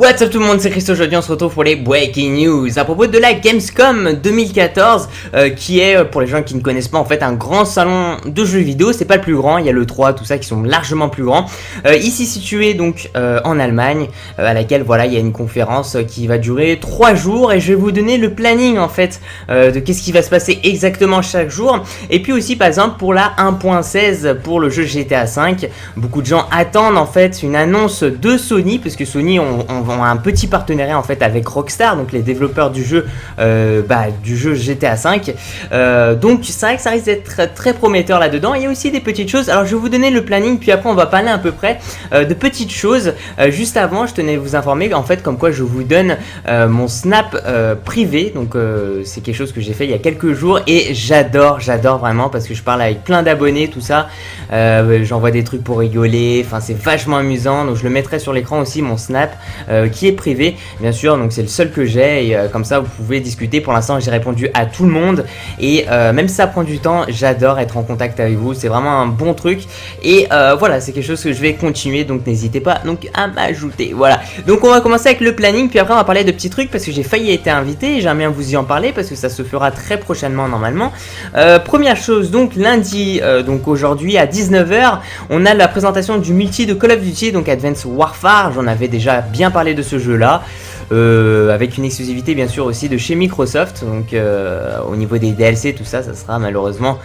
What's up tout le monde, c'est Christo. Aujourd'hui on se retrouve pour les Breaking News à propos de la Gamescom 2014 qui est, pour les gens qui ne connaissent pas, en fait un grand salon de jeux vidéo. C'est pas le plus grand, il y a le 3, tout ça qui sont largement plus grands, ici situé donc en Allemagne, à laquelle voilà il y a une conférence qui va durer 3 jours et je vais vous donner le planning en fait de qu'est-ce qui va se passer exactement chaque jour. Et puis aussi par exemple pour la 1.16 pour le jeu GTA 5, beaucoup de gens attendent en fait une annonce de Sony, parce que Sony ont un petit partenariat en fait avec Rockstar, donc les développeurs du jeu GTA 5. Donc c'est vrai que ça risque d'être très prometteur là-dedans. Il y a aussi des petites choses. Alors je vais vous donner le planning, puis après on va parler à peu près de petites choses. Juste avant, je tenais à vous informer en fait comme quoi je vous donne mon Snap privé. Donc c'est quelque chose que j'ai fait il y a quelques jours et j'adore vraiment, parce que je parle avec plein d'abonnés, tout ça. J'envoie des trucs pour rigoler. Enfin c'est vachement amusant. Donc je le mettrai sur l'écran aussi, mon Snap qui est privé bien sûr, donc c'est le seul que j'ai et comme ça vous pouvez discuter. Pour l'instant j'ai répondu à tout le monde et même si ça prend du temps, j'adore être en contact avec vous, c'est vraiment un bon truc et voilà, c'est quelque chose que je vais continuer, donc n'hésitez pas donc à m'ajouter. Voilà, donc on va commencer avec le planning, puis après on va parler de petits trucs parce que j'ai failli être invité et j'aime bien vous y en parler parce que ça se fera très prochainement normalement. Première chose, donc lundi, donc aujourd'hui à 19h on a la présentation du multi de Call of Duty, donc Advanced Warfare. J'en avais déjà bien parlé de ce jeu là, avec une exclusivité bien sûr aussi de chez Microsoft. Donc au niveau des DLC, tout ça, ça sera malheureusement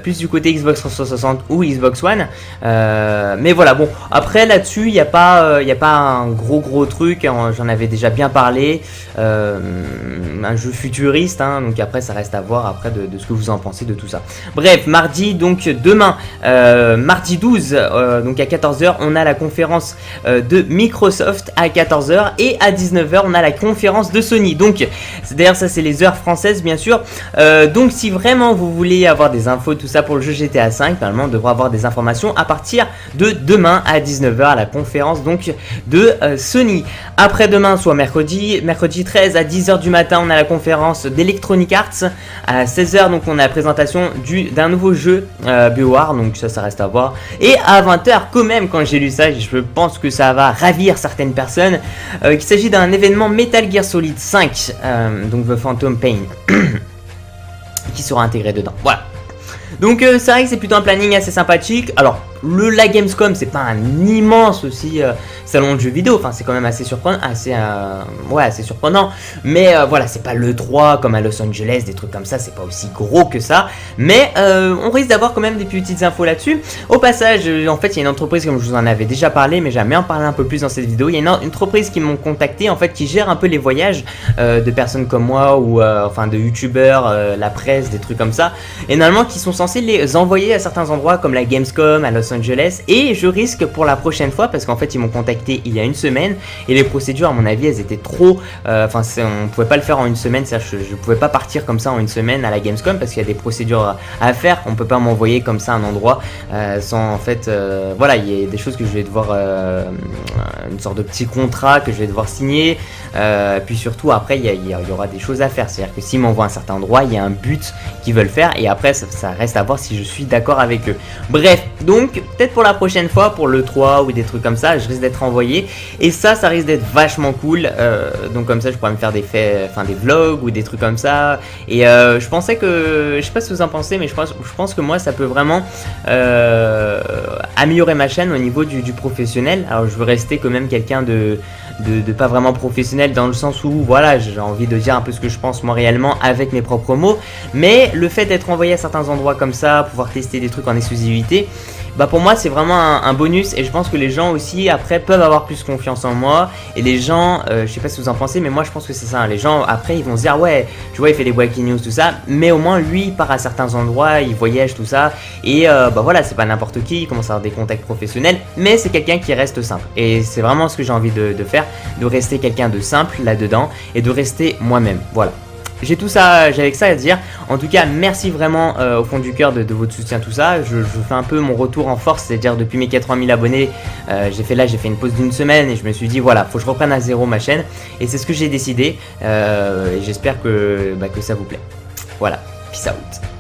plus du côté Xbox 360 ou Xbox One, mais voilà. Bon, après là-dessus il n'y a pas un gros truc, hein, j'en avais déjà bien parlé. Un jeu futuriste, hein, donc après ça reste à voir après de ce que vous en pensez de tout ça. Bref, mardi, donc demain, mardi 12, donc à 14h on a la conférence de Microsoft à 14h, et à 19h on a la conférence de Sony. Donc d'ailleurs ça c'est les heures françaises bien sûr. Donc si vraiment vous voulez avoir des infos, tout ça pour le jeu GTA 5, normalement on devra avoir des informations à partir de demain à 19h à la conférence donc de Sony. Après demain, soit mercredi 13 à 10h du matin, on a la conférence d'Electronic Arts. À 16h donc on a la présentation d'un nouveau jeu BioWare, donc ça reste à voir. Et à 20h quand même, quand j'ai lu ça, je pense que ça va ravir certaines personnes, qu'il s'agit d'un événement Metal Gear Solid 5, donc The Phantom Pain, qui sera intégré dedans. Voilà. Donc c'est vrai que c'est plutôt un planning assez sympathique. Alors la Gamescom c'est pas un immense aussi salon de jeux vidéo, enfin c'est quand même assez surprenant, assez surprenant, mais voilà, c'est pas le 3 comme à Los Angeles, des trucs comme ça, c'est pas aussi gros que ça, mais on risque d'avoir quand même des petites infos là-dessus. Au passage, en fait il y a une entreprise, comme je vous en avais déjà parlé, mais j'aimerais en parler un peu plus dans cette vidéo. Il y a une entreprise qui m'ont contacté en fait, qui gère un peu les voyages de personnes comme moi, ou enfin de youtubeurs, la presse, des trucs comme ça, et normalement qui sont censés les envoyer à certains endroits comme la Gamescom à Los Angeles. Et je risque pour la prochaine fois, parce qu'en fait ils m'ont contacté il y a une semaine et les procédures à mon avis elles étaient trop, enfin on pouvait pas le faire en une semaine, je pouvais pas partir comme ça en une semaine à la Gamescom parce qu'il y a des procédures à faire, on peut pas m'envoyer comme ça un endroit sans en fait voilà, il y a des choses que je vais devoir, une sorte de petit contrat que je vais devoir signer, puis surtout après il y aura des choses à faire, c'est à dire que s'ils m'envoient un certain endroit, il y a un but qu'ils veulent faire et après ça reste à voir si je suis d'accord avec eux. Bref, donc peut-être pour la prochaine fois, pour le 3 ou des trucs comme ça, je risque d'être envoyé et ça risque d'être vachement cool. Donc comme ça je pourrais me faire des vlogs ou des trucs comme ça. Et je pensais que, je sais pas ce que vous en pensez, mais je pense que moi ça peut vraiment améliorer ma chaîne au niveau du professionnel. Alors je veux rester quand même quelqu'un de pas vraiment professionnel, dans le sens où voilà, j'ai envie de dire un peu ce que je pense moi réellement avec mes propres mots, mais le fait d'être envoyé à certains endroits comme ça, pouvoir tester des trucs en exclusivité, bah pour moi c'est vraiment un bonus, et je pense que les gens aussi après peuvent avoir plus confiance en moi. Et les gens, je sais pas ce que vous en pensez, mais moi je pense que c'est ça, les gens après ils vont se dire ouais, tu vois il fait des breaking news tout ça, mais au moins lui il part à certains endroits, il voyage tout ça, et bah voilà, c'est pas n'importe qui, il commence à avoir des contacts professionnels, mais c'est quelqu'un qui reste simple, et c'est vraiment ce que j'ai envie de faire, de rester quelqu'un de simple là-dedans et de rester moi-même. Voilà. J'ai tout ça, j'avais que ça à dire. En tout cas, merci vraiment au fond du cœur de votre soutien, tout ça. Je fais un peu mon retour en force, c'est-à-dire depuis mes 80 000 abonnés, j'ai fait une pause d'une semaine et je me suis dit voilà, faut que je reprenne à zéro ma chaîne. Et c'est ce que j'ai décidé. Et j'espère que ça vous plaît. Voilà, peace out.